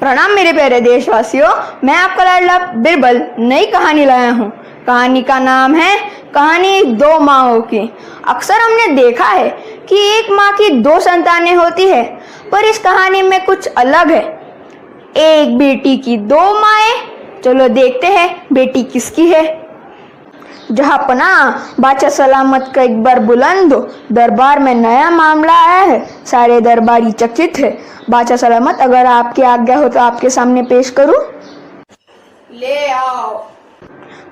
प्रणाम मेरे प्यारे देशवासियों, मैं आपका लाडला बिरबल नई कहानी लाया हूँ। कहानी का नाम है कहानी दो माँओं की। अक्सर हमने देखा है कि एक माँ की दो संतानें होती है, पर इस कहानी में कुछ अलग है। एक बेटी की दो माएँ। चलो देखते हैं बेटी किसकी है। जहाँ पना बादशाह सलामत का एक बार बुलंद हो, दरबार में नया मामला आया है। सारे दरबारी चकित है। बादशाह सलामत, अगर आपकी आज्ञा हो तो आपके सामने पेश करूं? ले आओ।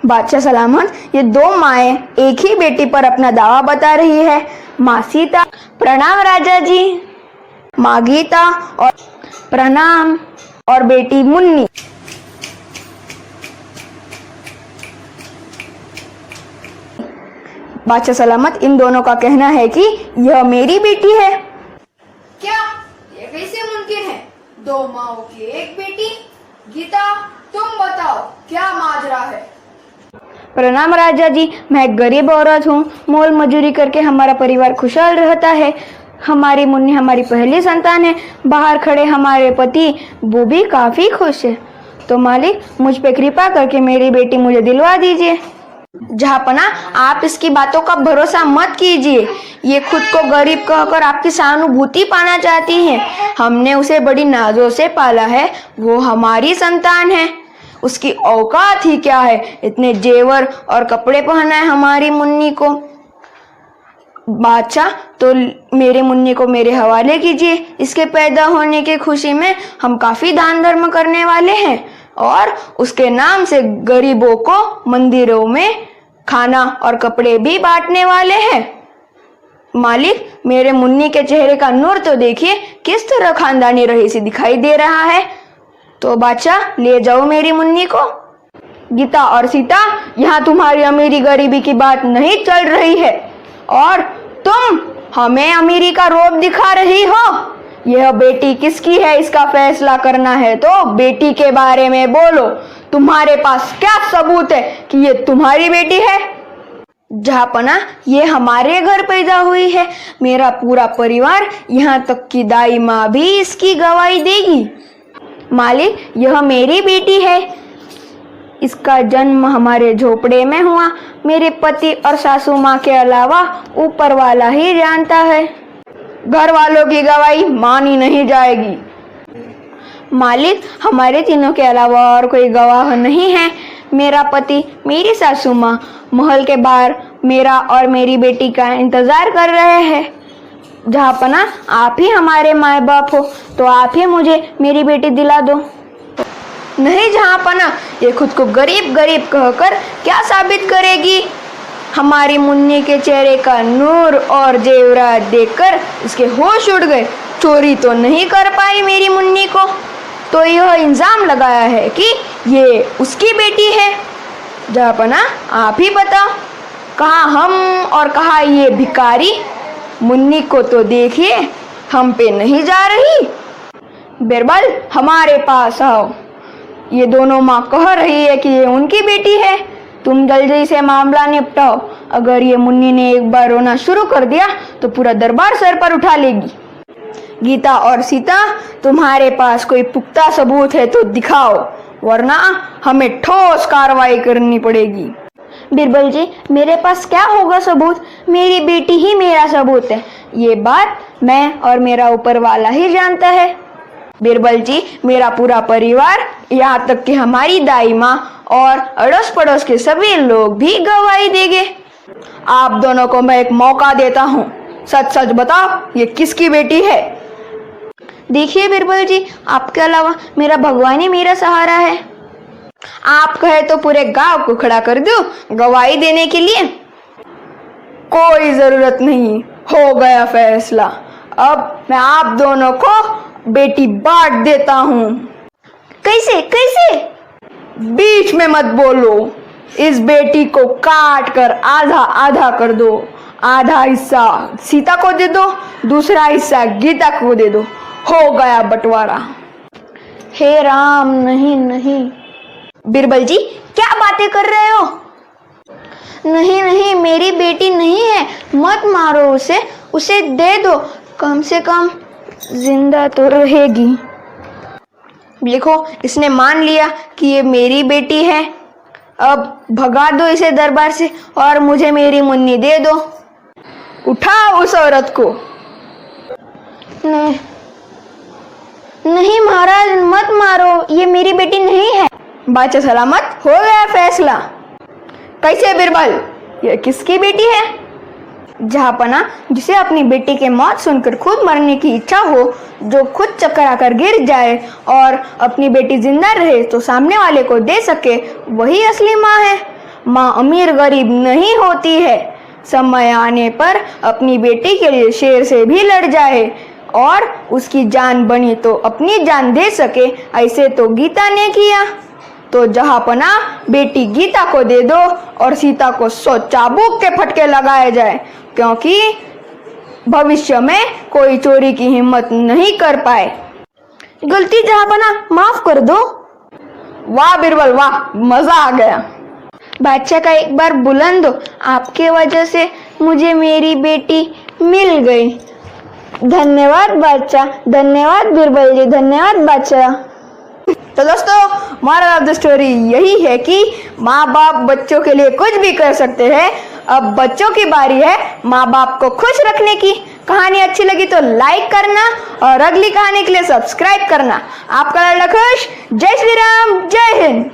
बादशाह सलामत, ये दो माएँ एक ही बेटी पर अपना दावा बता रही है। माँ सीता, प्रणाम राजा जी। माँ गीता, और प्रणाम। और बेटी मुन्नी। बादशाह सलामत, इन दोनों का कहना है कि यह मेरी बेटी है। क्या ये कैसे मुमकिन है? दो माओ की एक बेटी। गीता, तुम बताओ क्या माजरा है? प्रणाम राजा जी, मैं एक गरीब औरत हूँ। मोल मजूरी करके हमारा परिवार खुशहाल रहता है। हमारी मुन्नी हमारी पहली संतान है। बाहर खड़े हमारे पति वो भी काफी खुश है। तो मालिक, मुझ पे कृपा करके मेरी बेटी मुझे दिलवा दीजिए। जहाँपना, आप इसकी बातों का भरोसा मत कीजिए। ये खुद को गरीब कहकर आपकी सहानुभूति पाना चाहती है। हमने उसे बड़ी नाजों से पाला है। वो हमारी संतान है। उसकी औकात ही क्या है, इतने जेवर और कपड़े पहना है हमारी मुन्नी को। बादशाह, तो मेरे मुन्नी को मेरे हवाले कीजिए। इसके पैदा होने की खुशी में हम काफी दान धर्म करने वाले हैं और उसके नाम से गरीबों को मंदिरों में खाना और कपड़े भी बांटने वाले हैं। मालिक, मेरे मुन्नी के चेहरे का नूर तो देखिए, किस तरह खानदानी रईसी दिखाई दे रहा है। तो बादशाह, ले जाओ मेरी मुन्नी को। गीता और सीता, यहाँ तुम्हारी अमीरी गरीबी की बात नहीं चल रही है और तुम हमें अमीरी का रोब दिखा रही हो। यह बेटी किसकी है, इसका फैसला करना है तो बेटी के बारे में बोलो। तुम्हारे पास क्या सबूत है कि ये तुम्हारी बेटी है? जहाँपना, ये हमारे घर पैदा हुई है। मेरा पूरा परिवार, यहाँ तक कि दाई माँ भी इसकी गवाही देगी। मालिक, यह मेरी बेटी है। इसका जन्म हमारे झोपड़े में हुआ। मेरे पति और सासू माँ के अलावा ऊपर वाला ही जानता है। घर वालों की गवाही मानी नहीं जाएगी। मालिक, हमारे तीनों के अलावा और कोई गवाह नहीं है। मेरा पति, मेरी सासू माँ महल के बाहर मेरा और मेरी बेटी का इंतजार कर रहे हैं। जहाँपना, आप ही हमारे माँ बाप हो, तो आप ही मुझे मेरी बेटी दिला दो। नहीं जहाँपना, ये खुद को गरीब गरीब कहकर क्या साबित करेगी? हमारी मुन्नी के चेहरे का नूर और जेवरात देखकर इसके होश उड़ गए। चोरी तो नहीं कर पाई मेरी मुन्नी को, तो यह इल्जाम लगाया है कि ये उसकी बेटी है। जहाँपना, आप ही बताओ, कहाँ हम और कहाँ ये भिखारी? मुन्नी को तो देखिए, हम पे नहीं जा रही। बिरबल, हमारे पास आओ। ये दोनों माँ कह रही है कि ये उनकी बेटी है। तुम जल्दी से मामला निपटाओ। अगर ये मुन्नी ने एक बार रोना शुरू कर दिया तो पूरा दरबार सर पर उठा लेगी। गीता और सीता, तुम्हारे पास कोई पुख्ता सबूत है तो दिखाओ, वरना हमें ठोस कार्रवाई करनी पड़ेगी। बिरबल जी, मेरे पास क्या होगा सबूत? मेरी बेटी ही मेरा सबूत है। ये बात मैं और मेरा ऊपर वाला ही जानता है। बिरबल जी, मेरा पूरा परिवार, यहाँ तक कि हमारी दाई माँ और अड़ोस पड़ोस के सभी लोग भी गवाही देंगे। आप दोनों को मैं एक मौका देता हूँ। सच सच बताओ, ये किसकी बेटी है? देखिए बिरबल जी, आपके अलावा मेरा भगवान ही मेरा सहारा है। आप कहे तो पूरे गांव को खड़ा कर दूं गवाही देने के लिए। कोई जरूरत नहीं, हो गया फैसला। अब मैं आप दोनों को बेटी बांट देता हूँ। कैसे कैसे? बीच में मत बोलो। इस बेटी को काट कर आधा आधा कर दो। आधा हिस्सा सीता को दे दो, दूसरा हिस्सा गीता को दे दो। हो गया बंटवारा। हे राम, नहीं नहीं। बिरबल जी, क्या बातें कर रहे हो? नहीं नहीं, मेरी बेटी नहीं है। मत मारो उसे, उसे दे दो। कम से कम जिंदा तो रहेगी। देखो, इसने मान लिया कि ये मेरी बेटी है। अब भगा दो इसे दरबार से और मुझे मेरी मुन्नी दे दो। उठाओ उस औरत को। नहीं नहीं महाराज, मत मारो, ये मेरी बेटी नहीं है। बादशाह सलामत, हो गया फैसला। कैसे बिरबल, ये किसकी बेटी है? जहाँपना, जिसे अपनी बेटी के मौत सुनकर खुद मरने की इच्छा हो, जो खुद चक्कर आकर गिर जाए और अपनी बेटी जिंदा रहे तो सामने वाले को दे सके, वही असली माँ है। माँ अमीर गरीब नहीं होती है। समय आने पर अपनी बेटी के लिए शेर से भी लड़ जाए और उसकी जान बनी तो अपनी जान दे सके, ऐसे तो गीता ने किया। तो जहाँपना, बेटी गीता को दे दो और सीता को 100 चाबुक के फटके लगाए जाए, क्योंकि भविष्य में कोई चोरी की हिम्मत नहीं कर पाए। गलती जहाँपना, माफ कर दो। वाह बिरबल वाह, मजा आ गया। बादशाह का एक बार बुलंद हो, आपके वजह से मुझे मेरी बेटी मिल गई। धन्यवाद बादशाह, धन्यवाद बिरबल जी, धन्यवाद बादशाह। तो दोस्तों, मोरल ऑफ द स्टोरी यही है कि माँ बाप बच्चों के लिए कुछ भी कर सकते हैं। अब बच्चों की बारी है माँ बाप को खुश रखने की। कहानी अच्छी लगी तो लाइक करना और अगली कहानी के लिए सब्सक्राइब करना। आपका लाडला खुश। जय श्री राम, जय हिंद।